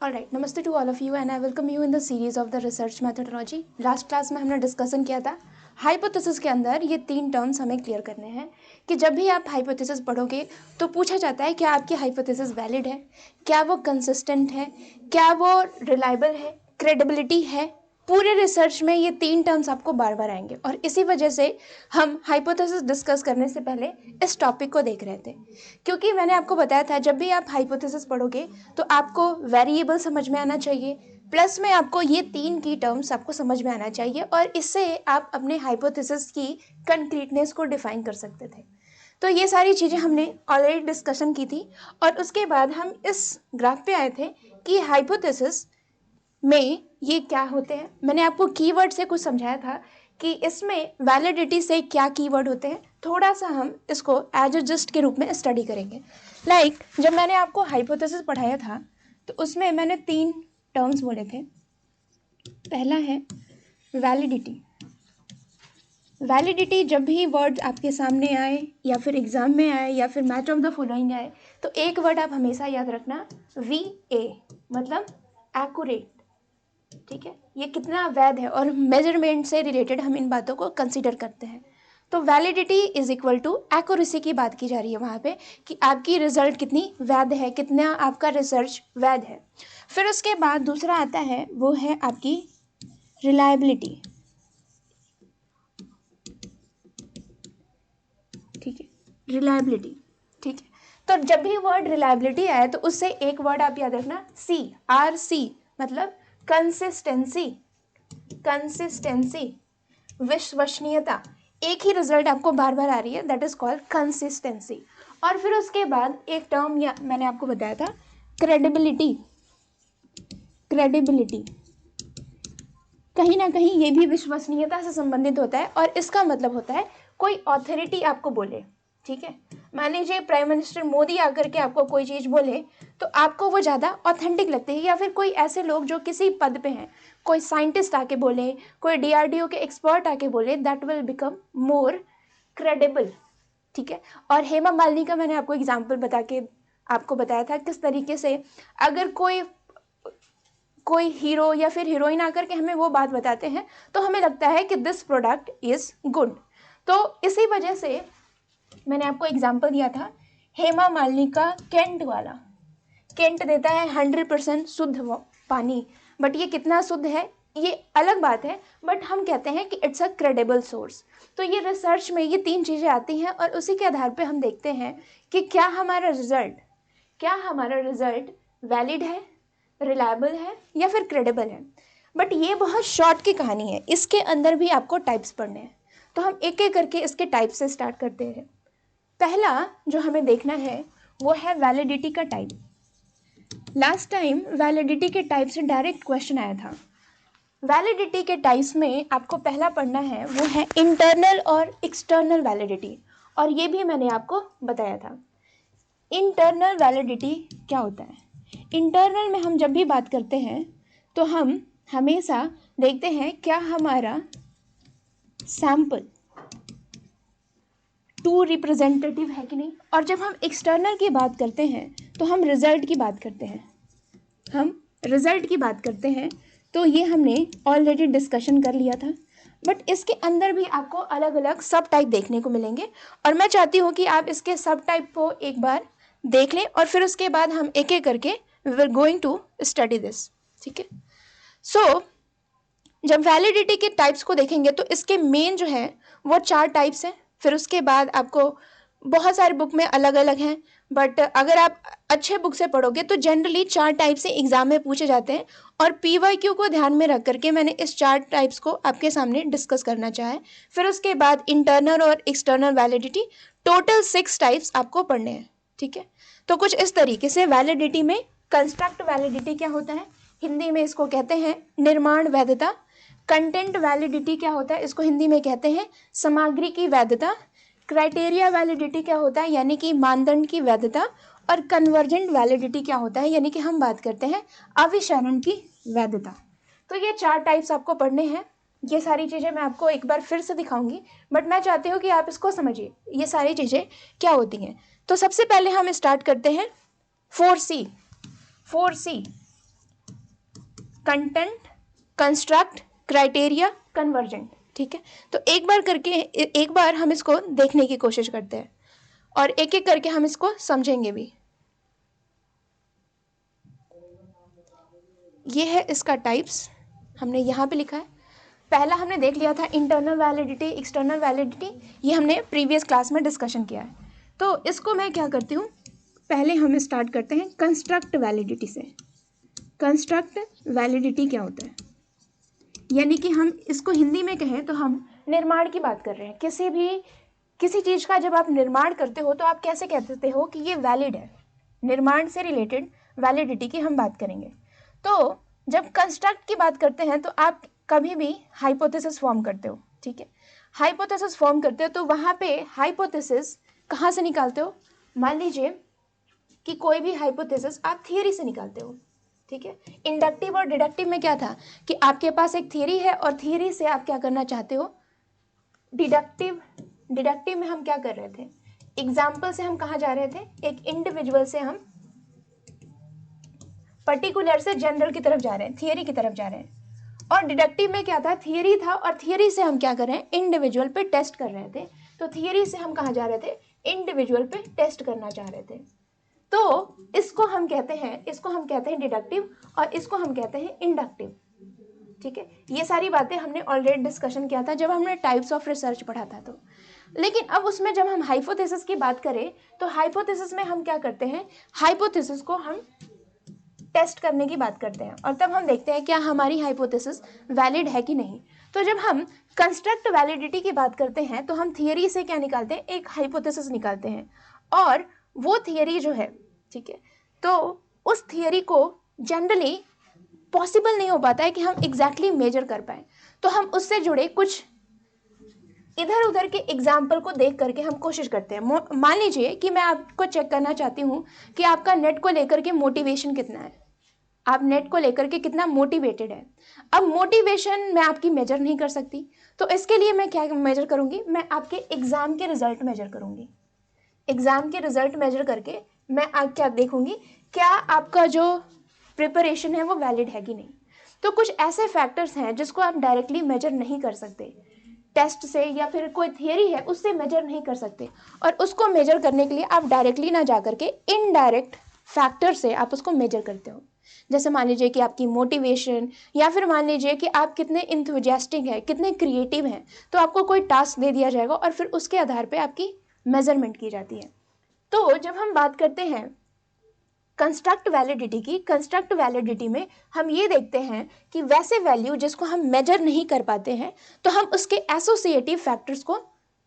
Alright, नमस्ते to all of you and I welcome you in the series of the research methodology. Last class में हमने discussion किया था hypothesis के अंदर ये 3 टर्म्स हमें क्लियर करने हैं कि जब भी आप हाइपोथेसिस पढ़ोगे तो पूछा जाता है क्या आपकी हाइपोथेसिस वैलिड है, क्या वो कंसिस्टेंट है, क्या वो रिलायबल है, क्रेडिबिलिटी है। पूरे रिसर्च में ये 3 टर्म्स आपको बार बार आएंगे और इसी वजह से हम हाइपोथेसिस डिस्कस करने से पहले इस टॉपिक को देख रहे थे, क्योंकि मैंने आपको बताया था जब भी आप हाइपोथेसिस पढ़ोगे तो आपको वेरिएबल समझ में आना चाहिए, प्लस में आपको ये 3 की टर्म्स आपको समझ में आना चाहिए और इससे आप अपने हाइपोथेसिस की कंक्रीटनेस को डिफाइन कर सकते थे। तो ये सारी चीज़ें हमने ऑलरेडी डिस्कशन की थी और उसके बाद हम इस ग्राफ पे आए थे कि हाइपोथेसिस में ये क्या होते हैं। मैंने आपको कीवर्ड से कुछ समझाया था कि इसमें वैलिडिटी से क्या कीवर्ड होते हैं, थोड़ा सा हम इसको एज अ जस्ट के रूप में स्टडी करेंगे। जब मैंने आपको हाइपोथेसिस पढ़ाया था तो उसमें मैंने 3 टर्म्स बोले थे। पहला है वैलिडिटी। वैलिडिटी जब भी वर्ड आपके सामने आए या फिर एग्जाम में आए या फिर मैच ऑफ द फॉलोइंग आए तो एक वर्ड आप हमेशा याद रखना, VA, मतलब एक्यूरेट। ठीक है, ये कितना वैध है और मेजरमेंट से रिलेटेड हम इन बातों को कंसीडर करते हैं। तो validity is equal to accuracy की बात की जा रही है वहाँ पे कि आपकी रिजल्ट कितनी वैध है, कितना आपका रिसर्च वैध है। फिर उसके बाद दूसरा आता है, वो है आपकी रिलायबिलिटी। ठीक है, रिलायबिलिटी। ठीक है, तो जब भी वर्ड रिलायबिलिटी आए तो उससे एक वर्ड आप याद रखना, CRC, मतलब कंसिस्टेंसी। कंसिस्टेंसी, विश्वसनीयता। एक ही रिजल्ट आपको बार बार आ रही है, दैट इज कॉल्ड कंसिस्टेंसी। और फिर उसके बाद एक टर्म या मैंने आपको बताया था, क्रेडिबिलिटी। क्रेडिबिलिटी कहीं ना कहीं ये भी विश्वसनीयता से संबंधित होता है और इसका मतलब होता है कोई ऑथोरिटी आपको बोले। ठीक है, मान लीजिए प्राइम मिनिस्टर मोदी आकर के आपको कोई चीज़ बोले तो आपको वो ज़्यादा ऑथेंटिक लगती है, या फिर कोई ऐसे लोग जो किसी पद पे हैं, कोई साइंटिस्ट आके बोले, कोई DRDO के एक्सपर्ट आके बोले, that will become more credible. ठीक है, और हेमा मालिनी का मैंने आपको एग्जाम्पल बता के आपको बताया था किस तरीके से अगर कोई हीरो या फिर हीरोइन आकर के हमें वो बात बताते हैं तो हमें लगता है कि दिस प्रोडक्ट इज गुड। तो इसी वजह से मैंने आपको एग्जाम्पल दिया था हेमा मालिनी का केंट वाला। केंट देता है 100% शुद्ध पानी, बट ये कितना शुद्ध है ये अलग बात है, बट हम कहते हैं कि इट्स अ क्रेडिबल सोर्स। तो ये रिसर्च में ये 3 चीज़ें आती हैं और उसी के आधार पे हम देखते हैं कि क्या हमारा रिजल्ट वैलिड है, रिलायबल है या फिर क्रेडिबल है। बट ये बहुत शॉर्ट की कहानी है, इसके अंदर भी आपको टाइप्स पढ़ने हैं। तो हम एक एक करके इसके टाइप से स्टार्ट करते हैं। पहला जो हमें देखना है वो है वैलिडिटी का टाइप। लास्ट टाइम वैलिडिटी के टाइप से डायरेक्ट क्वेश्चन आया था। वैलिडिटी के टाइप्स में आपको पहला पढ़ना है वो है इंटरनल और एक्सटर्नल वैलिडिटी, और ये भी मैंने आपको बताया था। इंटरनल वैलिडिटी क्या होता है? इंटरनल में हम जब भी बात करते हैं तो हम हमेशा देखते हैं क्या हमारा सैंपल टू रिप्रेजेंटेटिव है कि नहीं, और जब हम एक्सटर्नल की बात करते हैं तो हम रिजल्ट की बात करते हैं। तो ये हमने ऑलरेडी डिस्कशन कर लिया था, बट इसके अंदर भी आपको अलग अलग सब टाइप देखने को मिलेंगे और मैं चाहती हूँ कि आप इसके सब टाइप को एक बार देख लें और फिर उसके बाद हम एक एक करके we are going to study this. ठीक है, सो जब वैलिडिटी के टाइप्स को देखेंगे तो इसके मेन जो है वो 4 टाइप्स हैं। फिर उसके बाद आपको बहुत सारे बुक में अलग अलग हैं, बट अगर आप अच्छे बुक से पढ़ोगे तो जनरली 4 टाइप से एग्जाम में पूछे जाते हैं और PYQ को ध्यान में रख करके मैंने इस 4 टाइप्स को आपके सामने डिस्कस करना चाहा है। फिर उसके बाद इंटरनल और एक्सटर्नल वैलिडिटी, टोटल 6 टाइप्स आपको पढ़ने हैं। ठीक है, तो कुछ इस तरीके से वैलिडिटी में कंस्ट्रक्ट वैलिडिटी क्या होता है, हिंदी में इसको कहते हैं निर्माण वैधता। कंटेंट वैलिडिटी क्या होता है, इसको हिंदी में कहते हैं सामग्री की वैधता। क्राइटेरिया वैलिडिटी क्या होता है, यानी कि मानदंड की वैधता। और कन्वर्जेंट वैलिडिटी क्या होता है, यानी कि हम बात करते हैं अभिसरण की वैधता। तो ये 4 टाइप्स आपको पढ़ने हैं। ये सारी चीज़ें मैं आपको एक बार फिर से दिखाऊंगी, बट मैं चाहती हूँ कि आप इसको समझिए ये सारी चीज़ें क्या होती हैं। तो सबसे पहले हम स्टार्ट करते हैं 4C। Content, construct, criteria, convergent. ठीक है, तो एक बार हम इसको देखने की कोशिश करते हैं और एक एक करके हम इसको समझेंगे भी। ये है इसका टाइप्स, हमने यहाँ पे लिखा है। पहला हमने देख लिया था इंटरनल वैलिडिटी, एक्सटर्नल वैलिडिटी, ये हमने प्रीवियस क्लास में डिस्कशन किया है। तो इसको मैं क्या करती हूँ, पहले हम स्टार्ट करते हैं कंस्ट्रक्ट वैलिडिटी से। कंस्ट्रक्ट वैलिडिटी क्या होता है, यानी कि हम इसको हिंदी में कहें तो हम निर्माण की बात कर रहे हैं। किसी चीज़ का जब आप निर्माण करते हो तो आप कैसे कहते हो कि ये वैलिड है। निर्माण से रिलेटेड वैलिडिटी की हम बात करेंगे। तो जब कंस्ट्रक्ट की बात करते हैं तो आप कभी भी हाइपोथेसिस फॉर्म करते हो। ठीक है, हाइपोथेसिस फॉर्म करते हो तो वहाँ पे हाइपोथेसिस कहाँ से निकालते हो, मान लीजिए कि कोई भी हाइपोथेसिस आप थियरी से निकालते हो। ठीक है, इंडक्टिव और डिडक्टिव में क्या था कि आपके पास एक थियरी है और थियरी से आप क्या करना चाहते हो, डिडक्टिव में हम क्या कर रहे थे, एग्जाम्पल से हम कहाँ जा रहे थे, एक इंडिविजुअल से हम पर्टिकुलर से जनरल की तरफ जा रहे हैं, थियरी की तरफ जा रहे हैं। और डिडक्टिव में क्या था, थियरी था और थियरी से हम क्या कर रहे हैं, इंडिविजुअल पे टेस्ट कर रहे थे। तो थियरी से हम कहाँ जा रहे थे, इंडिविजुअल पे टेस्ट करना चाह रहे थे। तो इसको हम कहते हैं डिडक्टिव और इसको हम कहते हैं इंडक्टिव। ठीक है, ये सारी बातें हमने ऑलरेडी डिस्कशन किया था जब हमने टाइप्स ऑफ रिसर्च पढ़ा था। तो लेकिन अब उसमें जब हम हाइपोथेसिस की बात करें तो हाइपोथेसिस में हम क्या करते हैं, हाइपोथेसिस को हम टेस्ट करने की बात करते हैं और तब हम देखते हैं क्या हमारी हाइपोथेसिस वैलिड है कि नहीं। तो जब हम कंस्ट्रक्ट वैलिडिटी की बात करते हैं तो हम थियरी से क्या निकालते हैं, एक हाइपोथेसिस निकालते हैं और वो थियरी जो है, ठीक है, तो उस थियरी को जनरली पॉसिबल नहीं हो पाता है कि हम एग्जैक्टली मेजर कर पाए। तो हम उससे जुड़े कुछ इधर उधर के एग्जाम्पल को देख करके हम कोशिश करते हैं। मान लीजिए कि मैं आपको चेक करना चाहती हूँ कि आपका नेट को लेकर के मोटिवेशन कितना है, आप नेट को लेकर के कितना मोटिवेटेड है। अब मोटिवेशन मैं आपकी मेजर नहीं कर सकती, तो इसके लिए मैं क्या मेजर करूँगी, मैं आपके एग्ज़ाम के रिजल्ट मेजर करूँगी। एग्ज़ाम के रिजल्ट मेजर करके मैं आप क्या देखूँगी, क्या आपका जो प्रिपरेशन है वो वैलिड है कि नहीं। तो कुछ ऐसे फैक्टर्स हैं जिसको आप डायरेक्टली मेजर नहीं कर सकते, टेस्ट से या फिर कोई थियरी है उससे मेजर नहीं कर सकते, और उसको मेजर करने के लिए आप डायरेक्टली ना जा करके इनडायरेक्ट फैक्टर से आप उसको मेजर करते हो। जैसे मान लीजिए कि आपकी मोटिवेशन, या फिर मान लीजिए कि आप कितने इंथुजियास्टिक हैं, कितने क्रिएटिव हैं, तो आपको कोई टास्क दे दिया जाएगा और फिर उसके आधार पे आपकी मेजरमेंट की जाती है। तो जब हम बात करते हैं कंस्ट्रक्ट वैलिडिटी की, कंस्ट्रक्ट वैलिडिटी में हम ये देखते हैं कि वैसे वैल्यू जिसको हम मेजर नहीं कर पाते हैं तो हम उसके एसोसिएटिव फैक्टर्स को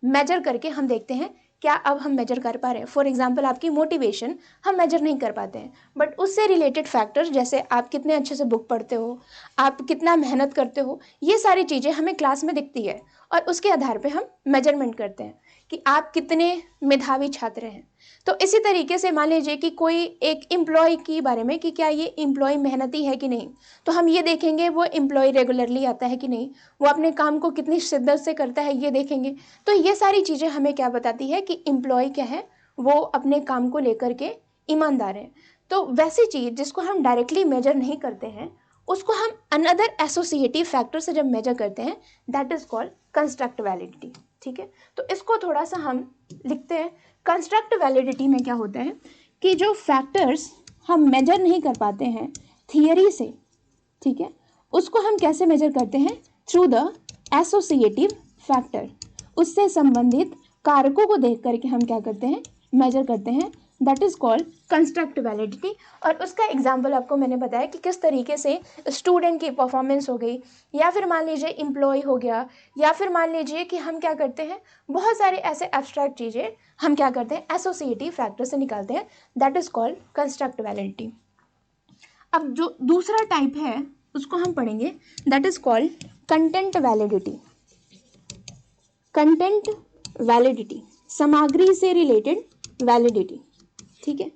मेजर करके हम देखते हैं क्या अब हम मेजर कर पा रहे हैं। फॉर एग्जांपल आपकी मोटिवेशन हम मेजर नहीं कर पाते हैं, बट उससे रिलेटेड फैक्टर्स जैसे आप कितने अच्छे से बुक पढ़ते हो, आप कितना मेहनत करते हो, ये सारी चीज़ें हमें क्लास में दिखती है और उसके आधार पर हम मेजरमेंट करते हैं कि आप कितने मेधावी छात्र हैं। तो इसी तरीके से मान लीजिए कि कोई एक एम्प्लॉय के बारे में कि क्या ये एम्प्लॉय मेहनती है कि नहीं, तो हम ये देखेंगे वो एम्प्लॉय रेगुलरली आता है कि नहीं, वो अपने काम को कितनी शिद्दत से करता है ये देखेंगे। तो ये सारी चीज़ें हमें क्या बताती है कि एम्प्लॉय क्या है, वो अपने काम को लेकर के ईमानदार है। तो वैसी चीज़ जिसको हम डायरेक्टली मेजर नहीं करते हैं उसको हम अनदर एसोसिएटिव फैक्टर से जब मेजर करते हैं that is called construct validity. ठीक है, तो इसको थोड़ा सा हम लिखते हैं। कंस्ट्रक्ट वैलिडिटी में क्या होता है कि जो फैक्टर्स हम मेजर नहीं कर पाते हैं थियरी से, ठीक है, उसको हम कैसे मेजर करते हैं, थ्रू द एसोसिएटिव फैक्टर। उससे संबंधित कारकों को देख करके हम क्या करते हैं, मेजर करते हैं, that is called construct validity. और उसका एग्जाम्पल आपको मैंने बताया कि किस तरीके से स्टूडेंट की परफॉर्मेंस हो गई, या फिर मान लीजिए एम्प्लॉय हो गया, या फिर मान लीजिए कि हम क्या करते हैं, बहुत सारे ऐसे एब्स्ट्रैक्ट चीज़ें हम क्या करते हैं, एसोसिएटिव फैक्टर से निकालते हैं, that is called construct validity. अब जो दूसरा टाइप है उसको हम पढ़ेंगे, that is called content validity. Content validity, सामग्री से रिलेटेड वैलिडिटी। ठीक है,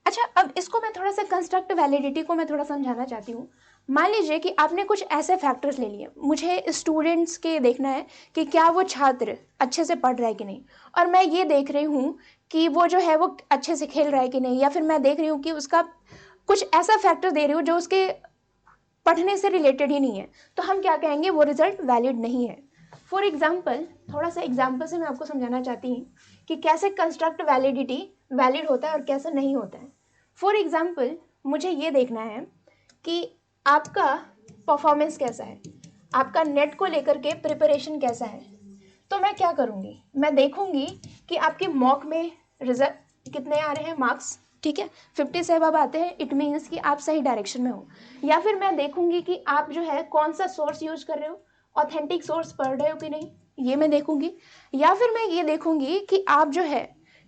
अच्छा अब इसको मैं थोड़ा सा कंस्ट्रक्ट वैलिडिटी को मैं थोड़ा समझाना चाहती हूँ। मान लीजिए कि आपने कुछ ऐसे फैक्टर्स ले लिए, मुझे स्टूडेंट्स के देखना है कि क्या वो छात्र अच्छे से पढ़ रहा है कि नहीं, और मैं ये देख रही हूँ कि वो जो है वो अच्छे से खेल रहा है कि नहीं, या फिर मैं देख रही हूँ कि उसका कुछ ऐसा फैक्टर दे रही हूँ जो उसके पढ़ने से रिलेटेड ही नहीं है, तो हम क्या कहेंगे, वो रिजल्ट वैलिड नहीं है। फॉर एग्जाम्पल, थोड़ा सा एग्जाम्पल से मैं आपको समझाना चाहती हूँ कि कैसे कंस्ट्रक्ट वैलिडिटी वैलिड होता है और कैसे नहीं होता है। फॉर एग्जाम्पल, मुझे ये देखना है कि आपका परफॉर्मेंस कैसा है, आपका नेट को लेकर के प्रिपरेशन कैसा है। तो मैं क्या करूँगी, मैं देखूँगी कि आपके मॉक में रिजल्ट कितने आ रहे हैं मार्क्स, ठीक है, 50 से अब आते हैं, इट मीन्स कि आप सही डायरेक्शन में हो। या फिर मैं देखूँगी कि आप जो है कौन सा सोर्स यूज कर रहे हो, ऑथेंटिक सोर्स पढ़ रहे हो कि नहीं, ये मैं देखूँगी। या फिर मैं ये देखूँगी कि आप जो है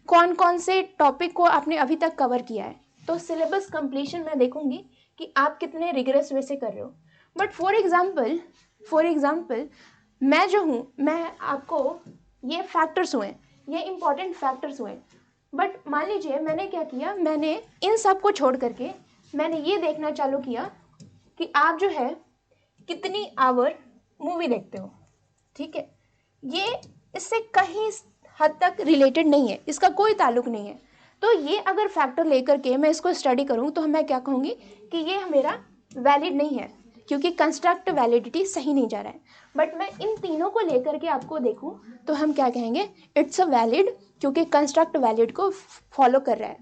कौन कौन से टॉपिक को आपने अभी तक कवर किया है। तो सिलेबस कंप्लीशन मैं देखूँगी कि आप कितने रिगरस वे से कर रहे हो। बट फॉर एग्जाम्पल मैं जो हूँ, मैं आपको ये फैक्टर्स हुए, ये इंपॉर्टेंट फैक्टर्स हुए, बट मान लीजिए मैंने क्या किया, मैंने इन सब को छोड़ करके मैंने ये देखना चालू किया कि आप जो है कितनी आवर मूवी देखते हो, ठीक है। ये इससे कहीं हद तक रिलेटेड नहीं है, इसका कोई ताल्लुक नहीं है। तो ये अगर फैक्टर लेकर के मैं इसको स्टडी करूँ तो मैं क्या कहूँगी कि ये मेरा वैलिड नहीं है, क्योंकि कंस्ट्रक्ट वैलिडिटी सही नहीं जा रहा है। बट मैं इन तीनों को लेकर के आपको देखूँ तो हम क्या कहेंगे, इट्स अ वैलिड, क्योंकि कंस्ट्रक्ट वैलिड को फॉलो कर रहा है।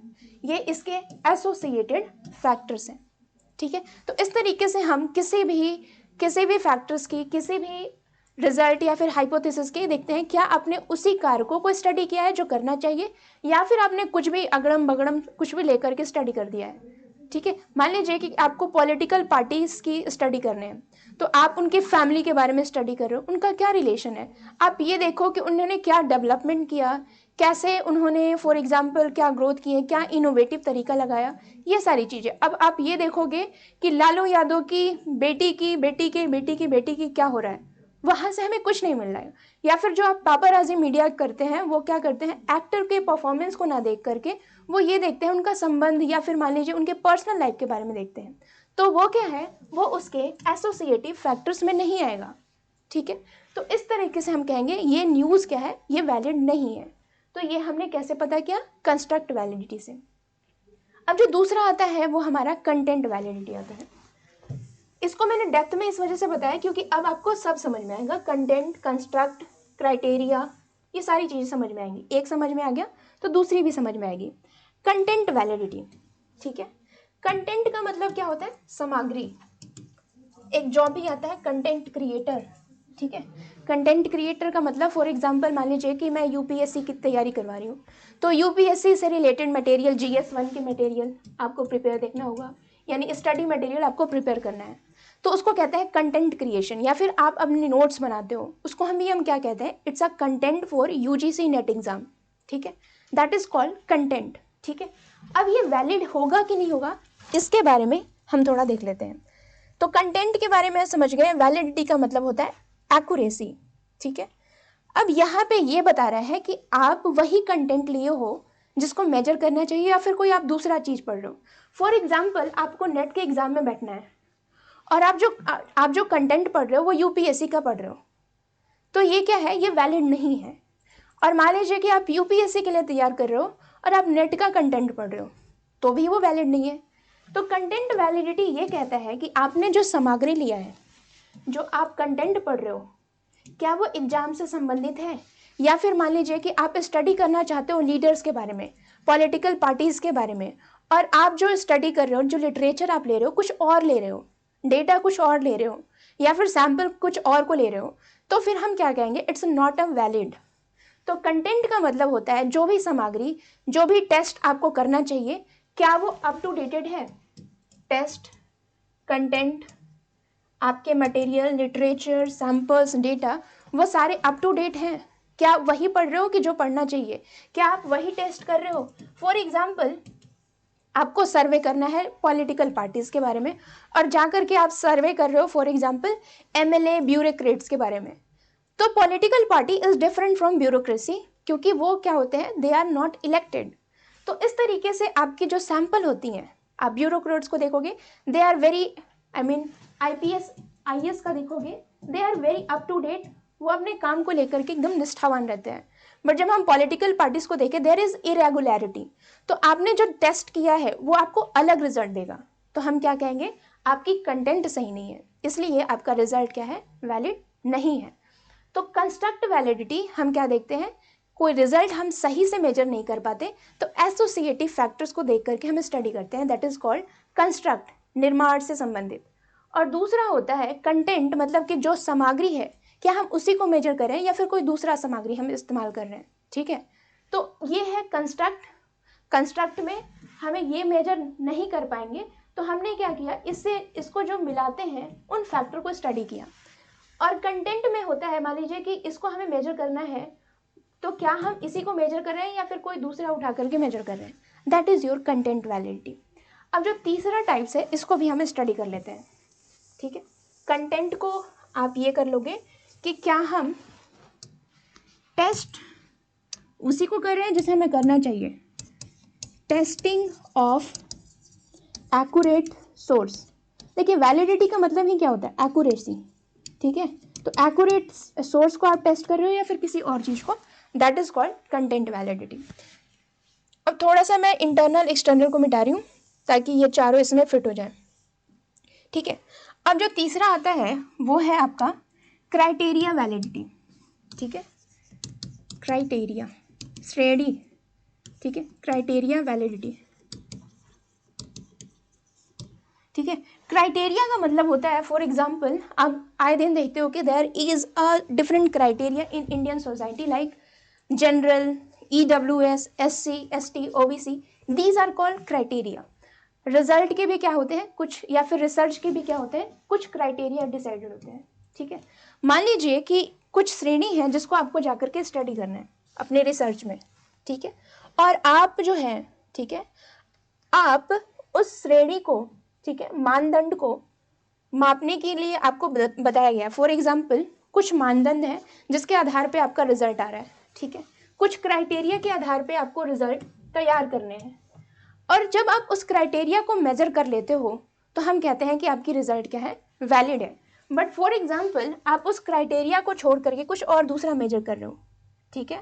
ये इसके एसोसिएटेड फैक्टर्स हैं, ठीक है। तो इस तरीके से हम किसी भी फैक्टर्स की, किसी भी रिजल्ट या फिर हाइपोथेसिस के देखते हैं क्या आपने उसी कारकों को स्टडी किया है जो करना चाहिए, या फिर आपने कुछ भी अगड़म बगड़म कुछ भी लेकर के स्टडी कर दिया है, ठीक है। मान लीजिए कि आपको पॉलिटिकल पार्टीज की स्टडी करने हैं, तो आप उनके फैमिली के बारे में स्टडी कर रहे हो, उनका क्या रिलेशन है, आप ये देखो कि उन्होंने क्या डेवलपमेंट किया, कैसे उन्होंने फॉर एग्जाम्पल क्या ग्रोथ किए, क्या इनोवेटिव तरीका लगाया, ये सारी चीज़ें। अब आप ये देखोगे कि लालू यादव की बेटी की बेटी की बेटी की बेटी की क्या हो रहा है, वहाँ से हमें कुछ नहीं मिल रहा है। या फिर जो आप पापाराजी मीडिया करते हैं, वो क्या करते हैं, एक्टर के परफॉर्मेंस को ना देख करके वो ये देखते हैं उनका संबंध, या फिर मान लीजिए उनके पर्सनल लाइफ के बारे में देखते हैं, तो वो क्या है, वो उसके एसोसिएटिव फैक्टर्स में नहीं आएगा, ठीक है। तो इस तरीके से हम कहेंगे ये न्यूज़ क्या है, ये वैलिड नहीं है। तो ये हमने कैसे पता किया, कंस्ट्रक्ट वैलिडिटी से। अब जो दूसरा आता है वो हमारा कंटेंट वैलिडिटी आता है। इसको मैंने डेप्थ में इस वजह से बताया क्योंकि अब आपको सब समझ में आएगा, कंटेंट, कंस्ट्रक्ट, क्राइटेरिया, ये सारी चीज़ें समझ में आएंगी। एक समझ में आ गया तो दूसरी भी समझ में आएगी। कंटेंट वैलिडिटी, ठीक है। कंटेंट का मतलब क्या होता है, सामग्री। एक जॉब भी आता है कंटेंट क्रिएटर, ठीक है। कंटेंट क्रिएटर का मतलब फॉर एग्जांपल मान लीजिए कि मैं यूपीएससी की तैयारी करवा रही हूँ, तो यूपीएससी से रिलेटेड मटेरियल, GS1 के मटेरियल आपको प्रिपेयर देखना होगा, यानी स्टडी मटेरियल आपको प्रिपेयर करना है, तो उसको कहते हैं कंटेंट क्रिएशन। या फिर आप अपने नोट्स बनाते हो, उसको हम क्या कहते हैं, it's a content for UGC net exam, ठीक है, दैट इज कॉल्ड कंटेंट, ठीक है। अब ये वैलिड होगा कि नहीं होगा, इसके बारे में हम थोड़ा देख लेते हैं। तो कंटेंट के बारे में समझ गए, वैलिडिटी का मतलब होता है एक्यूरेसी, ठीक है। अब यहाँ पे ये बता रहा है कि आप वही कंटेंट लिए हो जिसको मेजर करना चाहिए, या फिर कोई आप दूसरा चीज़ पढ़ रहे हो। फॉर एग्जाम्पल, आपको नेट के एग्जाम में बैठना है और आप जो कंटेंट पढ़ रहे हो वो यूपीएससी का पढ़ रहे हो, तो ये क्या है, ये वैलिड नहीं है। और मान लीजिए कि आप यूपीएससी के लिए तैयार कर रहे हो और आप नेट का कंटेंट पढ़ रहे हो, तो भी वो वैलिड नहीं है। तो कंटेंट वैलिडिटी ये कहता है कि आपने जो सामग्री लिया है, जो आप कंटेंट पढ़ रहे हो, क्या वो एग्जाम से संबंधित है, या फिर मान लीजिए कि आप स्टडी करना चाहते हो लीडर्स के बारे में, पॉलिटिकल पार्टीज के बारे में, और आप जो स्टडी कर रहे हो, जो लिटरेचर आप ले रहे हो, कुछ और ले रहे हो, डेटा कुछ और ले रहे हो, या फिर सैंपल कुछ और को ले रहे हो, तो फिर हम क्या कहेंगे, इट्स नॉट अ वैलिड। तो कंटेंट का मतलब होता है जो भी सामग्री, जो भी टेस्ट आपको करना चाहिए, क्या वो अप टू डेटेड है। टेस्ट, कंटेंट, आपके मटेरियल, लिटरेचर, सैंपल्स, डेटा, वो सारे अप टू डेट हैं, क्या आप वही पढ़ रहे हो कि जो पढ़ना चाहिए, क्या आप वही टेस्ट कर रहे हो। फॉर एग्जाम्पल, आपको सर्वे करना है पॉलिटिकल पार्टीज के बारे में, और जाकर के आप सर्वे कर रहे हो फॉर एग्जाम्पल MLA ब्यूरोक्रेट्स के बारे में, तो political party is different from bureaucracy, क्योंकि वो क्या होते हैं, दे आर नॉट इलेक्टेड। तो इस तरीके से आपकी जो सैंपल होती हैं, आप ब्यूरोक्रेट्स को देखोगे, they are very, I mean IPS IAS का देखोगे, they are very up to date, वो अपने काम को लेकर के एकदम निष्ठावान रहते हैं। बट जब हम पॉलिटिकल पार्टीज को देखें, देयर इज इरेगुलरिटी, तो आपने जो टेस्ट किया है वो आपको अलग रिजल्ट देगा, तो हम क्या कहेंगे, आपकी कंटेंट सही नहीं है, इसलिए आपका रिजल्ट क्या है, वैलिड नहीं है। तो कंस्ट्रक्ट वैलिडिटी हम क्या देखते हैं, कोई रिजल्ट हम सही से मेजर नहीं कर पाते तो एसोसिएटिव फैक्टर्स को देख करके हम स्टडी करते हैं, दैट इज कॉल्ड कंस्ट्रक्ट, निर्माण से संबंधित। और दूसरा होता है कंटेंट, मतलब कि जो सामग्री है क्या हम उसी को मेजर कर रहे हैं या फिर कोई दूसरा सामग्री हम इस्तेमाल कर रहे हैं, ठीक है। तो ये है कंस्ट्रक्ट। कंस्ट्रक्ट में हमें ये मेजर नहीं कर पाएंगे तो हमने क्या किया, इसको जो मिलाते हैं उन फैक्टर को स्टडी किया। और कंटेंट में होता है, मान लीजिए कि इसको हमें मेजर करना है तो क्या हम इसी को मेजर कर रहे हैं या फिर कोई दूसरा उठा करके मेजर कर रहे हैं, that is your content validity. अब जो तीसरा टाइप्स है इसको भी हम स्टडी कर लेते हैं, ठीक है। कंटेंट को आप ये कर लोगे कि क्या हम टेस्ट उसी को कर रहे हैं जिसे हमें करना चाहिए, टेस्टिंग ऑफ एक्यूरेट सोर्स। देखिए वैलिडिटी का मतलब ही क्या होता है, एक्यूरेसी, ठीक है। तो एक्यूरेट सोर्स को आप टेस्ट कर रहे हो या फिर किसी और चीज़ को, that is called content validity. अब थोड़ा सा मैं इंटरनल एक्सटर्नल को मिटा रही हूँ ताकि ये चारों इसमें फिट हो जाए, ठीक है। अब जो तीसरा आता है वो है आपका क्राइटेरिया वैलिडिटी, ठीक है। क्राइटेरिया श्रेणी, ठीक है, क्राइटेरिया वैलिडिटी, ठीक है। क्राइटेरिया का मतलब होता है, फॉर एग्जाम्पल आप आए दिन देखते हो कि there is a different criteria in Indian society like general, EWS, SC, ST, OBC, these are called criteria. Result के भी क्या होते हैं कुछ, या फिर रिसर्च के भी क्या होते हैं कुछ क्राइटेरिया डिसाइडेड होते हैं, ठीक है। मान लीजिए कि कुछ श्रेणी है जिसको आपको जाकर के स्टडी करना है अपने रिसर्च में, ठीक है। और आप जो है, ठीक है, आप उस श्रेणी को, ठीक है, मानदंड को मापने के लिए आपको बताया गया। फॉर एग्जाम्पल कुछ मानदंड है जिसके आधार पे आपका रिजल्ट आ रहा है, ठीक है। कुछ क्राइटेरिया के आधार पे आपको रिजल्ट तैयार करने हैं और जब आप उस क्राइटेरिया को मेजर कर लेते हो तो हम कहते हैं कि आपकी रिजल्ट क्या है, वैलिड है। बट फॉर एग्जाम्पल आप उस क्राइटेरिया को छोड़ करके कुछ और दूसरा मेजर कर रहे हो, ठीक है,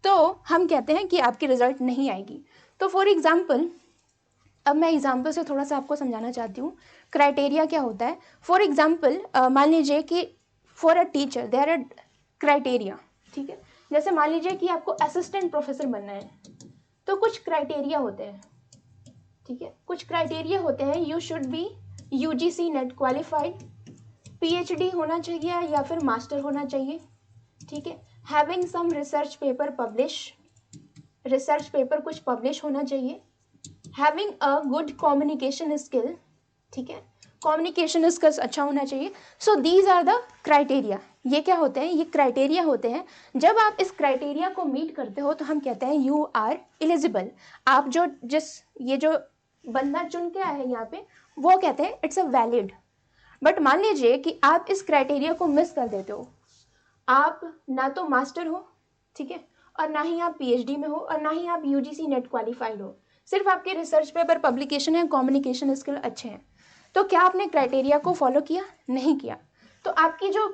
तो हम कहते हैं कि आपकी रिजल्ट नहीं आएगी। तो फॉर एग्जाम्पल, अब मैं एग्जाम्पल से थोड़ा सा आपको समझाना चाहती हूँ क्राइटेरिया क्या होता है। फॉर एग्जाम्पल मान लीजिए कि for a teacher there are criteria, ठीक है। जैसे मान लीजिए कि आपको असिस्टेंट प्रोफेसर बनना है तो कुछ क्राइटेरिया होते हैं, ठीक है, कुछ क्राइटेरिया होते हैं। You should be UGC net qualified, PhD होना चाहिए या फिर मास्टर होना चाहिए, ठीक है। Having some research paper publish, research paper कुछ पब्लिश होना चाहिए। Having a good communication skill, ठीक है, कम्युनिकेशन स्किल्स अच्छा होना चाहिए। So these are the criteria. ये क्या होते हैं, ये क्राइटेरिया होते हैं। जब आप इस क्राइटेरिया को मीट करते हो तो हम कहते हैं यू आर एलिजिबल। आप जो ये जो बंदा चुन के आए हैं यहाँ पे वो कहते हैं इट्स अ वैलिड। बट मान लीजिए कि आप इस क्राइटेरिया को मिस कर देते हो, आप ना तो मास्टर हो, ठीक है, और ना ही आप PhD में हो और ना ही आप UGC नेट क्वालिफाइड हो, सिर्फ आपके रिसर्च पेपर पब्लिकेशन है, कम्युनिकेशन स्किल अच्छे हैं, तो क्या आपने क्राइटेरिया को फॉलो किया, नहीं किया। तो आपकी जो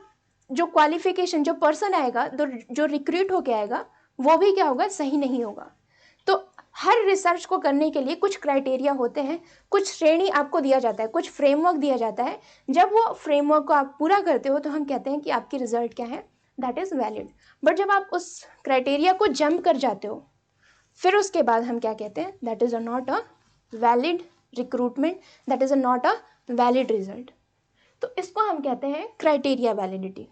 जो क्वालिफिकेशन, जो पर्सन आएगा, जो रिक्रूट होके आएगा वो भी क्या होगा, सही नहीं होगा। तो हर रिसर्च को करने के लिए कुछ क्राइटेरिया होते हैं, कुछ श्रेणी आपको दिया जाता है, कुछ फ्रेमवर्क दिया जाता है। जब वो फ्रेमवर्क को आप पूरा करते हो तो हम कहते हैं कि आपकी रिजल्ट क्या है, दैट इज वैलिड। बट जब आप उस क्राइटेरिया को जंप कर जाते हो फिर उसके बाद हम क्या कहते हैं, that is not a valid recruitment, that is not a valid result. तो इसको हम कहते हैं क्राइटेरिया वैलिडिटी।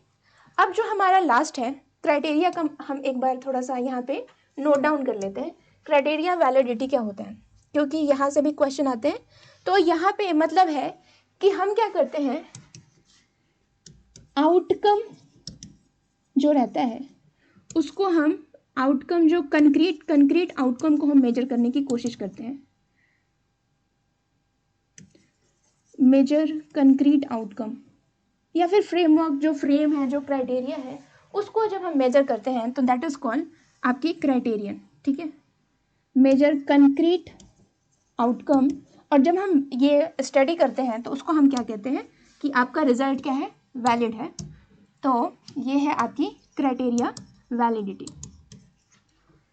अब जो हमारा लास्ट है क्राइटेरिया का, हम एक बार थोड़ा सा यहाँ पे नोट डाउन कर लेते हैं क्राइटेरिया वैलिडिटी क्या होता है, क्योंकि यहाँ से भी क्वेश्चन आते हैं। तो यहाँ पे मतलब है कि हम क्या करते हैं, आउटकम जो रहता है उसको हम, आउटकम जो कंक्रीट आउटकम को हम मेजर करने की कोशिश करते हैं, मेजर कंक्रीट आउटकम, या फिर फ्रेमवर्क, जो फ्रेम है, जो क्राइटेरिया है, उसको जब हम मेजर करते हैं तो दैट इज कॉल्ड आपकी क्राइटेरियन, ठीक है, मेजर कंक्रीट आउटकम। और जब हम ये स्टडी करते हैं तो उसको हम क्या कहते हैं कि आपका रिजल्ट क्या है, वैलिड है। तो ये है आपकी क्राइटेरिया वैलिडिटी,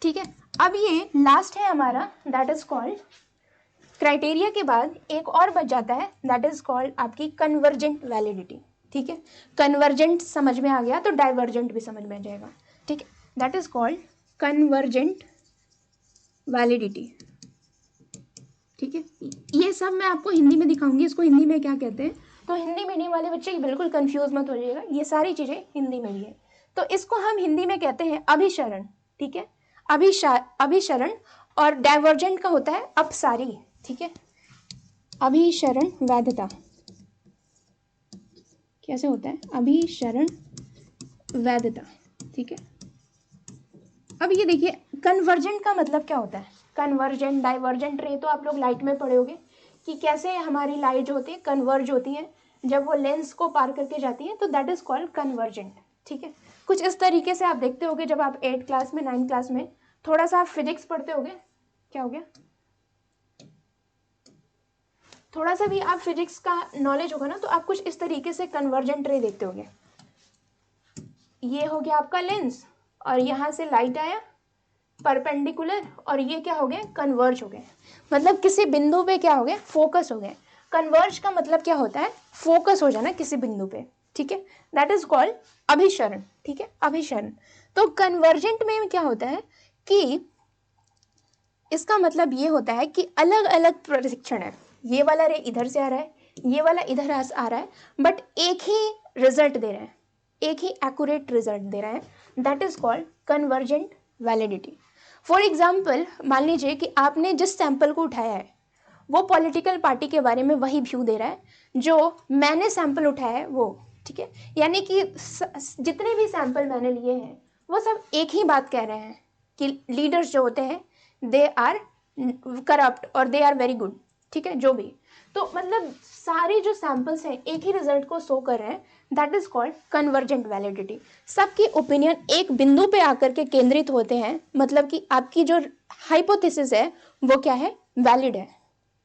ठीक है। अब ये लास्ट है हमारा, दैट इज कॉल्ड क्राइटेरिया के बाद एक और बच जाता है, दैट इज कॉल्ड आपकी कन्वर्जेंट वैलिडिटी। ठीक है, कन्वर्जेंट समझ में आ गया तो डाइवर्जेंट भी समझ में आ जाएगा। ठीक है, that is called convergent validity. ठीक है, ये सब मैं आपको हिंदी में दिखाऊंगी, इसको हिंदी में क्या कहते हैं, तो हिंदी मीडियम वाले बच्चे बिल्कुल कंफ्यूज मत हो जाइएगा, ये सारी चीज़ें हिंदी में भी है। तो इसको हम हिंदी में कहते हैं अभिसरण। ठीक है, अभिसरण, और डाइवर्जेंट का होता है अपसारी। ठीक है, अभिसरण वैधता कैसे होता है, अभिसरण वैधता। ठीक है, अब ये देखिए कन्वर्जेंट का मतलब क्या होता है, कन्वर्जेंट डाइवर्जेंट रे तो आप लोग लाइट में पढ़े होगे कि कैसे हमारी लाइट जो होती है कन्वर्ज होती है जब वो लेंस को पार करके जाती है, तो दैट इज कॉल्ड कन्वर्जेंट। ठीक है, कुछ इस तरीके से आप देखते होगे जब आप 8th क्लास में 9th क्लास में थोड़ा सा आप फिजिक्स पढ़ते होगे, क्या हो गया, थोड़ा सा भी आप फिजिक्स का नॉलेज होगा ना, तो आप कुछ इस तरीके से कन्वर्जेंट रे देखते होगे। ये हो गया आपका लेंस और यहाँ से लाइट आया परपेंडिकुलर, और ये क्या हो गया, कन्वर्ज हो गए, मतलब किसी बिंदु पे क्या हो गया, फोकस हो गए। कन्वर्ज का मतलब क्या होता है, फोकस हो जाना किसी बिंदु पे। ठीक है, दैट इज कॉल्ड अभिसरण। ठीक है, अभिसरण। तो कन्वर्जेंट में क्या होता है कि इसका मतलब ये होता है कि अलग अलग प्रशिक्षण है, ये वाला रे इधर से आ रहा है, ये वाला इधर आ रहा है, बट एक ही रिजल्ट दे रहे हैं, एक ही एक्यूरेट रिजल्ट दे रहे हैं, that is called convergent validity. For example मान लीजिए कि आपने जिस सैंपल को उठाया है वो पॉलिटिकल पार्टी के बारे में वही व्यू दे रहा है जो मैंने सैंपल उठाया है वो। ठीक है, यानी कि जितने भी सैंपल मैंने लिए हैं वो सब एक ही बात कह रहे हैं कि लीडर्स जो होते हैं दे आर करप्ट और दे आर वेरी गुड। ठीक है, जो भी, तो मतलब सारे जो सैंपल्स हैं एक ही रिजल्ट को शो कर रहे हैं, that is called convergent validity. सबकी ओपिनियन एक बिंदु पे आकर के केंद्रित होते हैं, मतलब कि आपकी जो हाइपोथेसिस है वो क्या है, वैलिड है।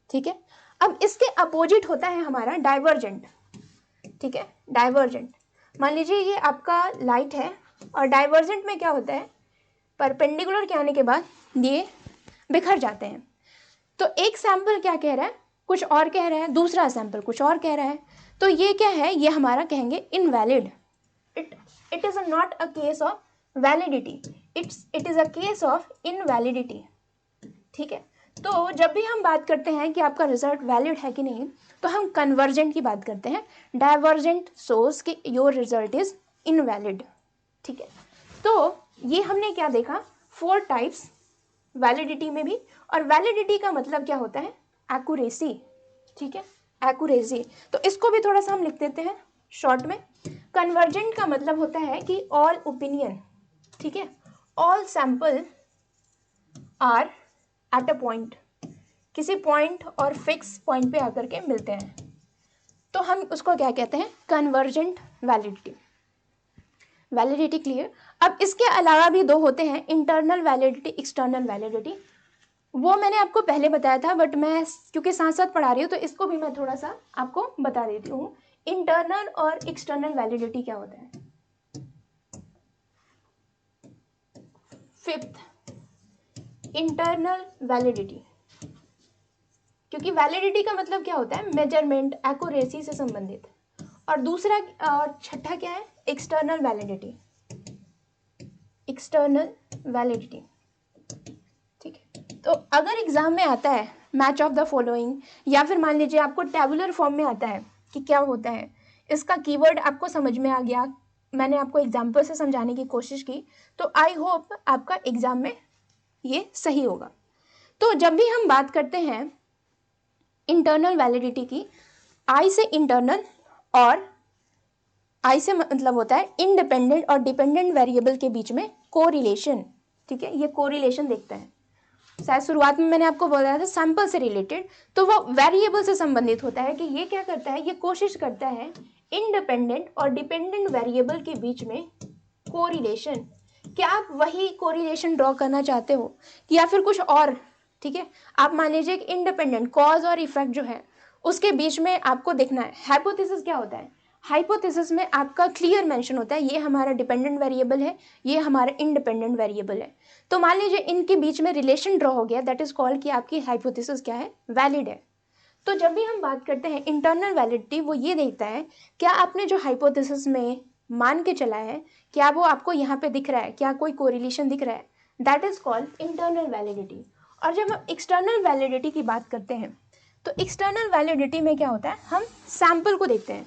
ठीक है, अब इसके अपोजिट होता है हमारा डाइवर्जेंट। ठीक है, डाइवर्जेंट, मान लीजिए ये आपका लाइट है और डाइवर्जेंट में क्या होता है, परपेंडिकुलर के आने के बाद ये बिखर जाते हैं। तो एक सैंपल क्या कह रहा है, कुछ और कह रहा है, दूसरा सैंपल कुछ और कह रहा है, तो ये क्या है, ये हमारा कहेंगे invalid. It is not a case of validity, it is a case of invalidity. ठीक है, तो जब भी हम बात करते हैं कि आपका रिजल्ट वैलिड है कि नहीं, तो हम कन्वर्जेंट की बात करते हैं, डाइवर्जेंट सोर्स कि योर रिजल्ट इज इनवैलिड। ठीक है, तो ये हमने क्या देखा, 4 टाइप्स वैलिडिटी में भी, और वैलिडिटी का मतलब क्या होता है, एक्यूरेसी। ठीक है, एक्यूरेसी, तो इसको भी थोड़ा सा हम लिख देते हैं शॉर्ट में। कन्वर्जेंट का मतलब होता है कि ऑल ओपिनियन, ठीक है, all sample are at a point, किसी पॉइंट और फिक्स पॉइंट पे आकर के मिलते हैं, तो हम उसको क्या कहते हैं, कन्वर्जेंट वैलिडिटी। Validity clear. अब इसके अलावा भी 2 होते हैं, इंटरनल वैलिडिटी, एक्सटर्नल वैलिडिटी। वो मैंने आपको पहले बताया था, बट मैं क्योंकि साथ साथ पढ़ा रही हूँ तो इसको भी मैं थोड़ा सा आपको बता देती हूँ। इंटरनल और एक्सटर्नल वैलिडिटी क्या होता है। 5th, इंटरनल वैलिडिटी, क्योंकि वैलिडिटी का मतलब क्या होता है, मेजरमेंट, एक्यूरेसी से संबंधित। और दूसरा छठा क्या है, एक्सटर्नल वैलिडिटी, एक्सटर्नल वैलिडिटी। ठीक है, तो अगर एग्जाम में आता है मैच ऑफ द फॉलोइंग, या फिर मान लीजिए आपको टेबुलर फॉर्म में आता है कि क्या होता है, इसका कीवर्ड आपको समझ में आ गया, मैंने आपको एग्जाम्पल से समझाने की कोशिश की, तो आई होप आपका एग्जाम में ये सही होगा। तो जब भी हम बात करते हैं इंटरनल वैलिडिटी की, आई से इंटरनल, और आई से मतलब होता है इंडिपेंडेंट और डिपेंडेंट वेरिएबल के बीच में कोरिलेशन। ठीक है, ये कोरिलेशन देखते हैं, शायद शुरुआत में मैंने आपको बोला था सैंपल से रिलेटेड, तो वो वेरिएबल से संबंधित होता है कि ये क्या करता है, ये कोशिश करता है इंडिपेंडेंट और डिपेंडेंट वेरिएबल के बीच में कोरिलेशन। क्या आप वही कोरिलेशन ड्रॉ करना चाहते हो कि या फिर कुछ और। ठीक है, आप मान लीजिए कि इंडिपेंडेंट कॉज और इफेक्ट जो है उसके बीच में आपको देखना है। हाइपोथेसिस क्या होता है, हाइपोथेसिस में आपका क्लियर मेंशन होता है ये हमारा डिपेंडेंट वेरिएबल है, ये हमारा इंडिपेंडेंट वेरिएबल है। तो मान लीजिए इनके बीच में रिलेशन ड्रॉ हो गया, दैट इज कॉल्ड कि आपकी हाइपोथेसिस क्या है, वैलिड है। तो जब भी हम बात करते हैं इंटरनल वैलिडिटी, वो ये देखता है क्या आपने जो हाइपोथेसिस में मान के चला है क्या वो आपको यहाँ पे दिख रहा है, क्या कोई कोरिलेशन दिख रहा है, that is called internal validity. और जब हम एक्सटर्नल वैलिडिटी की बात करते हैं तो एक्सटर्नल वैलिडिटी में क्या होता है, हम सैंपल को देखते हैं,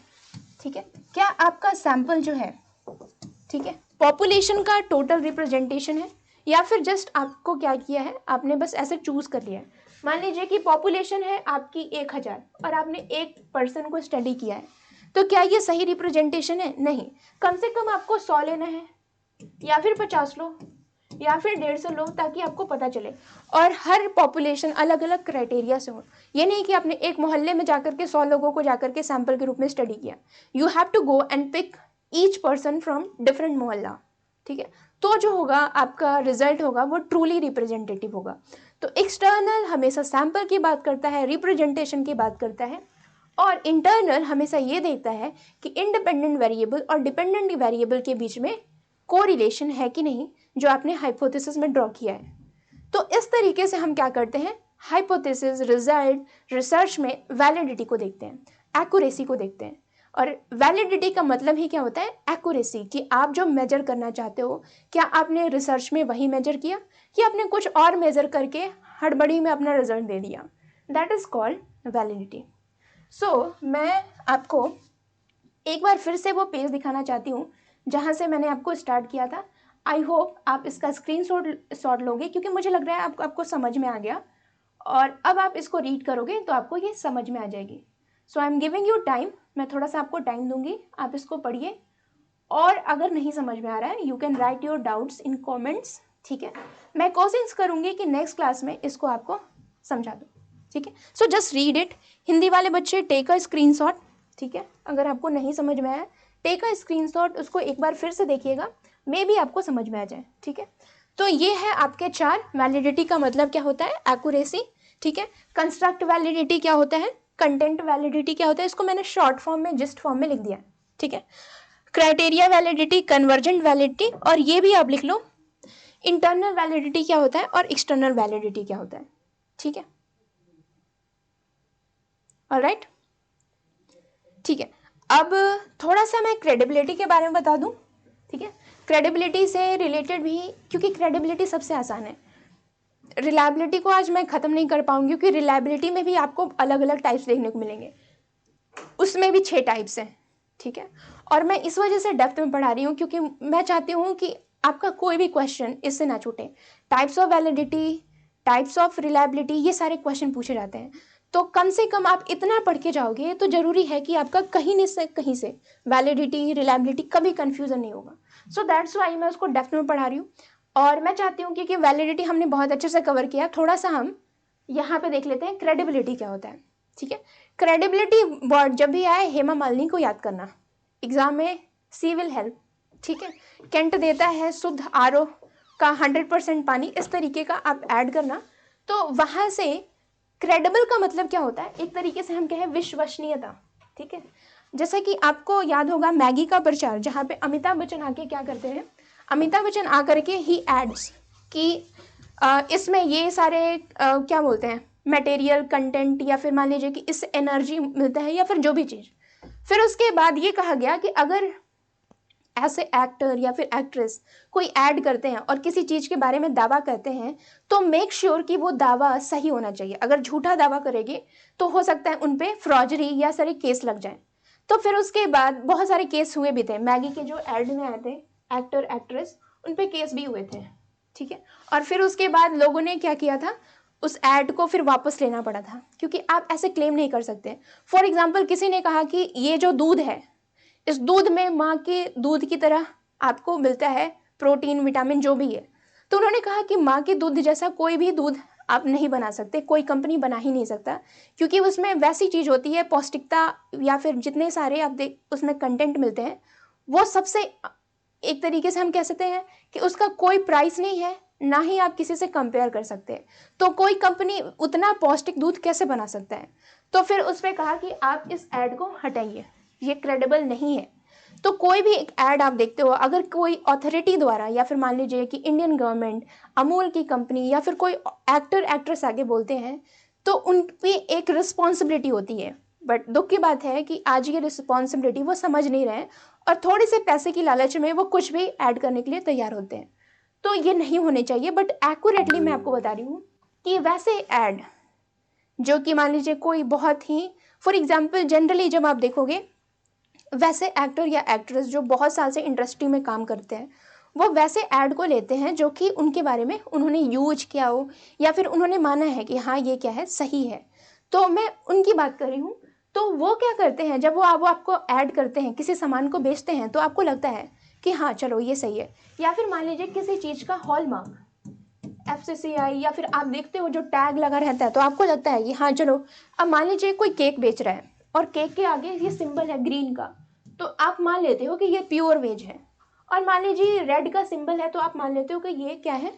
ठीक है, क्या आपका सैंपल जो है, ठीक है, पॉपुलेशन का टोटल रिप्रेजेंटेशन है या फिर जस्ट आपको क्या किया है, आपने बस ऐसे चूज कर लिया है। मान लीजिए कि पॉपुलेशन है आपकी 1000 और आपने एक पर्सन को स्टडी किया है, तो क्या ये सही रिप्रेजेंटेशन है? नहीं। कम से कम आपको 100 लेना है या फिर 50 लो या फिर 150 लो, ताकि आपको पता चले। और हर पॉपुलेशन अलग अलग क्राइटेरिया से हो, ये नहीं कि आपने एक मोहल्ले में जाकर के 100 लोगों को जाकर के सैंपल के रूप में स्टडी किया। You have to go and pick each person from different मोहल्ला, ठीक है, तो जो होगा आपका रिजल्ट होगा वो ट्रूली रिप्रेजेंटेटिव होगा। तो एक्सटर्नल हमेशा सैंपल की बात करता है, रिप्रेजेंटेशन की बात करता है, और इंटरनल हमेशा ये देखता है कि इंडिपेंडेंट वेरिएबल और डिपेंडेंट वेरिएबल के बीच में कोरिलेशन है कि नहीं, जो आपने हाइपोथेसिस में ड्रॉ किया है। तो इस तरीके से हम क्या करते हैं, हाइपोथेसिस, रिजल्ट, रिसर्च में वैलिडिटी को देखते हैं, एक्यूरेसी को देखते हैं। और वैलिडिटी का मतलब ही क्या होता है, एक्यूरेसी, कि आप जो मेजर करना चाहते हो क्या आपने रिसर्च में वही मेजर किया कि आपने कुछ और मेजर करके हड़बड़ी में अपना रिजल्ट दे दिया, दैट इज कॉल्ड वैलिडिटी। सो मैं आपको एक बार फिर से वो पेज दिखाना चाहती हूँ जहाँ से मैंने आपको स्टार्ट किया था। आई होप आप इसका स्क्रीनशॉट लोगे, क्योंकि मुझे लग रहा है आपको समझ में आ गया, और अब आप इसको रीड करोगे तो आपको ये समझ में आ जाएगी। So I am giving you time, मैं थोड़ा सा आपको टाइम दूंगी, आप इसको पढ़िए, और अगर नहीं समझ में आ रहा है you can write your doubts in comments, ठीक है। मैं कोशिश करूंगी कि नेक्स्ट क्लास में इसको आपको समझा दूँ, ठीक है। So just read it. Hindi वाले बच्चे टेक अ स्क्रीनशॉट, ठीक है, अगर आपको नहीं समझ में आया टेक अ स्क्रीनशॉट, उसको एक बार फिर से देखिएगा, मे बी आपको समझ में आ जाए, ठीक है। तो ये है आपके 4। वैलिडिटी का मतलब क्या होता है, एक्यूरेसी, ठीक है। कंस्ट्रक्ट वैलिडिटी क्या होता है, कंटेंट वैलिडिटी क्या होता है, इसको मैंने शॉर्ट फॉर्म में, जिस्ट फॉर्म में लिख दिया, ठीक है। क्राइटेरिया वैलिडिटी, कन्वर्जेंट वैलिडिटी, और ये भी आप लिख लो इंटरनल वैलिडिटी क्या होता है और एक्सटर्नल वैलिडिटी क्या होता है, ठीक है। ऑलराइट, ठीक है। अब थोड़ा सा मैं क्रेडिबिलिटी के बारे में बता दूं, ठीक है। क्रेडिबिलिटी से रिलेटेड भी, क्योंकि क्रेडिबिलिटी सबसे आसान है, रिलायबिलिटी को आज मैं खत्म नहीं कर पाऊंगी, क्योंकि रिलायबिलिटी में भी आपको अलग अलग टाइप्स देखने को मिलेंगे, उसमें भी 6 टाइप्स हैं, ठीक है। और मैं इस वजह से डेप्थ में पढ़ा रही हूँ क्योंकि मैं चाहती हूँ कि आपका कोई भी क्वेश्चन इससे ना छूटे। Types of validity, types of reliability, ये सारे क्वेश्चन पूछे जाते हैं, तो कम से कम आप इतना पढ़ के जाओगे तो जरूरी है कि आपका कहीं से वैलिडिटी, रिलायबिलिटी कभी कंफ्यूजन नहीं होगा। सो दैट्स वाई मैं उसको डेप्थ में पढ़ा रही हूँ। और मैं चाहती हूँ कि वैलिडिटी हमने बहुत अच्छे से कवर किया, थोड़ा सा हम यहाँ पे देख लेते हैं क्रेडिबिलिटी क्या होता है, ठीक है। क्रेडिबिलिटी वर्ड जब भी आए हेमा मालिनी को याद करना, एग्जाम में सी विल हेल्प, ठीक है। केंट देता है शुद्ध आरओ का 100% पानी, इस तरीके का आप ऐड करना, तो वहां से क्रेडिबल का मतलब क्या होता है, एक तरीके से हम कहें विश्वसनीयता, ठीक है। जैसे कि आपको याद होगा मैगी का प्रचार, जहाँ पे अमिताभ बच्चन आके क्या करते हैं, अमिताभ बच्चन आकर के ही एड्स कि इसमें ये सारे क्या बोलते हैं मटेरियल कंटेंट, या फिर मान लीजिए कि इससे एनर्जी मिलता है या फिर जो भी चीज़। फिर उसके बाद ये कहा गया कि अगर ऐसे एक्टर या फिर एक्ट्रेस कोई ऐड करते हैं और किसी चीज़ के बारे में दावा करते हैं, तो मेक श्योर कि वो दावा सही होना चाहिए। अगर झूठा दावा करेंगे तो हो सकता है उन पे फ्रॉजरी या सारे केस लग जाए। तो फिर उसके बाद बहुत सारे केस हुए भी थे, मैगी के जो एड में आए थे एक्टर एक्ट्रेस, उन पे केस भी हुए थे, ठीक है। और फिर उसके बाद लोगों ने क्या किया था, उस ऐड को फिर वापस लेना पड़ा था, क्योंकि आप ऐसे क्लेम नहीं कर सकते। फॉर एग्जाम्पल किसी ने कहा कि ये जो दूध है, इस दूध में माँ के दूध की तरह आपको मिलता है प्रोटीन, विटामिन, जो भी है, तो उन्होंने कहा कि माँ के दूध जैसा कोई भी दूध आप नहीं बना सकते, कोई कंपनी बना ही नहीं सकता, क्योंकि उसमें वैसी चीज़ होती है, पौष्टिकता या फिर जितने सारे आप देख उसमें कंटेंट मिलते हैं, वो सबसे एक तरीके से हम कह सकते हैं कि उसका कोई प्राइस नहीं है, ना ही आप किसी से कंपेयर कर सकते हैं। तो कोई कंपनी उतना पौष्टिक दूध कैसे बना सकता है, तो फिर उस पर कहा कि आप इस ऐड को हटाइए, ये क्रेडिबल नहीं है। तो कोई भी एक ऐड आप देखते हो, अगर कोई अथॉरिटी द्वारा या फिर मान लीजिए कि इंडियन गवर्नमेंट, अमूल की कंपनी या फिर कोई एक्टर एक्ट्रेस आगे बोलते हैं, तो उन पे एक रिस्पॉन्सिबिलिटी होती है। बट दुख की बात है कि आज ये रिस्पॉन्सिबिलिटी वो समझ नहीं रहे हैं और थोड़े से पैसे की लालच में वो कुछ भी ऐड करने के लिए तैयार होते हैं। तो ये नहीं होने चाहिए। बट एक्यूरेटली मैं आपको बता रही हूँ कि वैसे ऐड जो कि मान लीजिए कोई बहुत ही, फॉर एग्जाम्पल जनरली जब आप देखोगे वैसे एक्टर या एक्ट्रेस जो बहुत साल से इंडस्ट्री में काम करते हैं, वो वैसे ऐड को लेते हैं जो कि उनके बारे में उन्होंने यूज किया हो या फिर उन्होंने माना है कि हाँ ये क्या है, सही है। तो मैं उनकी बात कर रही हूँ। तो वो क्या करते हैं, जब वो आपको ऐड करते हैं, किसी सामान को बेचते हैं, तो आपको लगता है कि हाँ चलो ये सही है। या फिर मान लीजिए किसी चीज़ का हॉलमार्क, FCCI, या फिर आप देखते हो जो टैग लगा रहता है, तो आपको लगता है कि हाँ चलो, अब मान लीजिए कोई केक बेच रहा है और केक के आगे ये सिंबल है ग्रीन का, तो आप मान लेते हो कि ये प्योर वेज है। और मान लीजिए रेड का सिंबल है, तो आप मान लेते हो कि ये क्या है,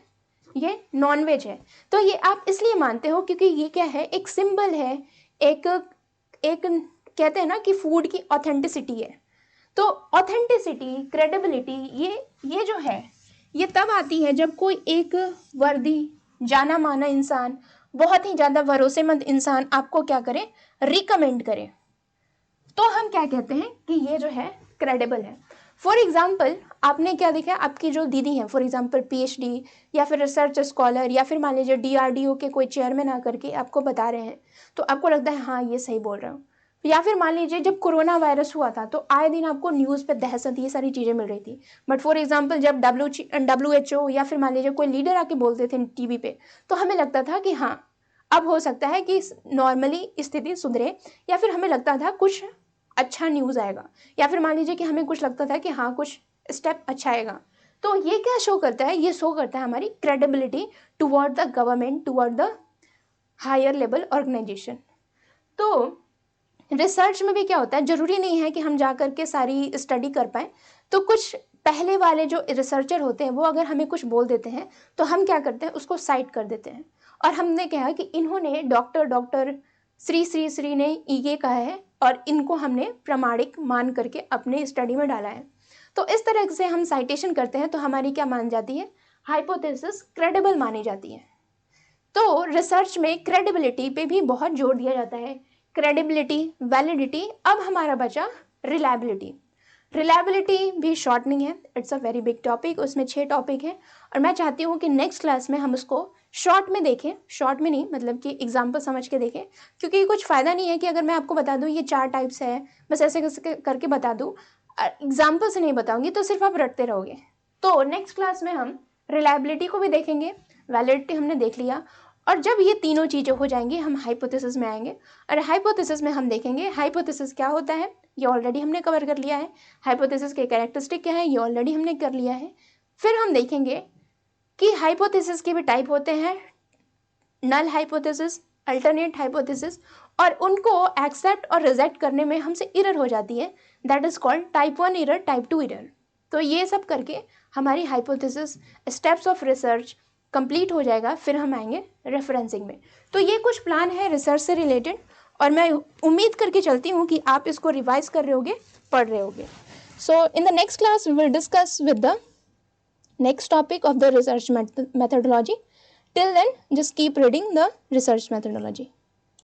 ये नॉन वेज है। तो ये आप इसलिए मानते हो क्योंकि ये क्या है, एक सिंबल है, एक एक कहते हैं ना कि फूड की ऑथेंटिसिटी है। तो ऑथेंटिसिटी, क्रेडिबिलिटी, ये जो है, ये तब आती है जब कोई एक वर्दी, जाना माना इंसान, बहुत ही ज़्यादा भरोसेमंद इंसान आपको क्या करे, रिकमेंड करे, तो हम क्या कहते हैं कि ये जो है क्रेडिबल है। फॉर एग्जाम्पल आपने क्या देखा, आपकी जो दीदी हैं, फॉर एग्जाम्पल PhD या फिर रिसर्च स्कॉलर या फिर मान लीजिए DRDO के कोई चेयरमैन आकर के आपको बता रहे हैं, तो आपको लगता है हाँ ये सही बोल रहा हूँ। या फिर मान लीजिए जब कोरोना वायरस हुआ था, तो आए दिन आपको न्यूज़ पे दहशत, ये सारी चीज़ें मिल रही थी। बट फॉर एग्जाम्पल जब WHO या फिर मान लीजिए कोई लीडर आके बोलते थे TV पे, तो हमें लगता था कि हाँ अब हो सकता है कि नॉर्मली स्थिति सुधरे, या फिर हमें लगता था कुछ अच्छा न्यूज़ आएगा, या फिर मान लीजिए कि हमें कुछ लगता था कि हाँ कुछ स्टेप अच्छा आएगा। तो ये क्या शो करता है, ये शो करता है हमारी credibility toward the government, toward the higher level organisation. तो रिसर्च में भी क्या होता है, जरूरी नहीं है कि हम जा करके सारी स्टडी कर पाए। तो कुछ पहले वाले जो रिसर्चर होते हैं, वो अगर हमें कुछ बोल देते हैं, तो हम क्या करते हैं, उसको साइट कर देते हैं। और हमने कहा कि इन्होंने डॉक्टर श्री ने ये कहा है और इनको हमने प्रमाणिक मान करके अपने स्टडी में डाला है। तो इस तरह से हम साइटेशन करते हैं, तो हमारी क्या मान जाती है, हाइपोथेसिस क्रेडिबल मानी जाती है। तो रिसर्च में क्रेडिबिलिटी पे भी बहुत जोर दिया जाता है, क्रेडिबिलिटी, वैलिडिटी। अब हमारा बचा रिलायबिलिटी। रिलायबिलिटी भी शॉर्टनिंग है, it's a very big topic, उसमें 6 टॉपिक हैं और मैं चाहती हूँ कि नेक्स्ट क्लास में हम उसको शॉर्ट में देखें, शॉर्ट में नहीं मतलब कि एग्जाम्पल समझ के देखें, क्योंकि कुछ फ़ायदा नहीं है कि अगर मैं आपको बता दूँ ये 4 टाइप्स है, बस ऐसे करके बता दूँ, एग्जाम्पल से नहीं बताऊँगी तो सिर्फ आप रटते रहोगे। तो नेक्स्ट क्लास में हम रिलायबिलिटी को भी देखेंगे, वैलिडिटी हमने देख लिया, और जब ये तीनों चीज़ें हो जाएंगी हम हाइपोथेसिस में आएंगे। और हाइपोथेसिस में हम देखेंगे हाइपोथेसिस क्या होता है, ये ऑलरेडी हमने कवर कर लिया है। हाइपोथेसिस के कैरेक्टरिस्टिक क्या है, ये ऑलरेडी हमने कर लिया है। फिर हम देखेंगे कि हाइपोथेसिस के भी टाइप होते हैं, नल हाइपोथेसिस, अल्टरनेट हाइपोथेसिस, और उनको एक्सेप्ट और रिजेक्ट करने में हमसे एरर हो जाती है, that is called type 1 error, type 2 error. तो ये सब करके हमारी hypothesis, steps of research complete हो जाएगा। फिर हम आएंगे रेफरेंसिंग में। तो ये कुछ प्लान है रिसर्च से रिलेटेड, और मैं उम्मीद करके चलती हूँ कि आप इसको रिवाइज कर रहे होगे, पढ़ रहे होगे। So in the next class we will discuss with the next topic of the research methodology. Till then, just keep reading the research methodology.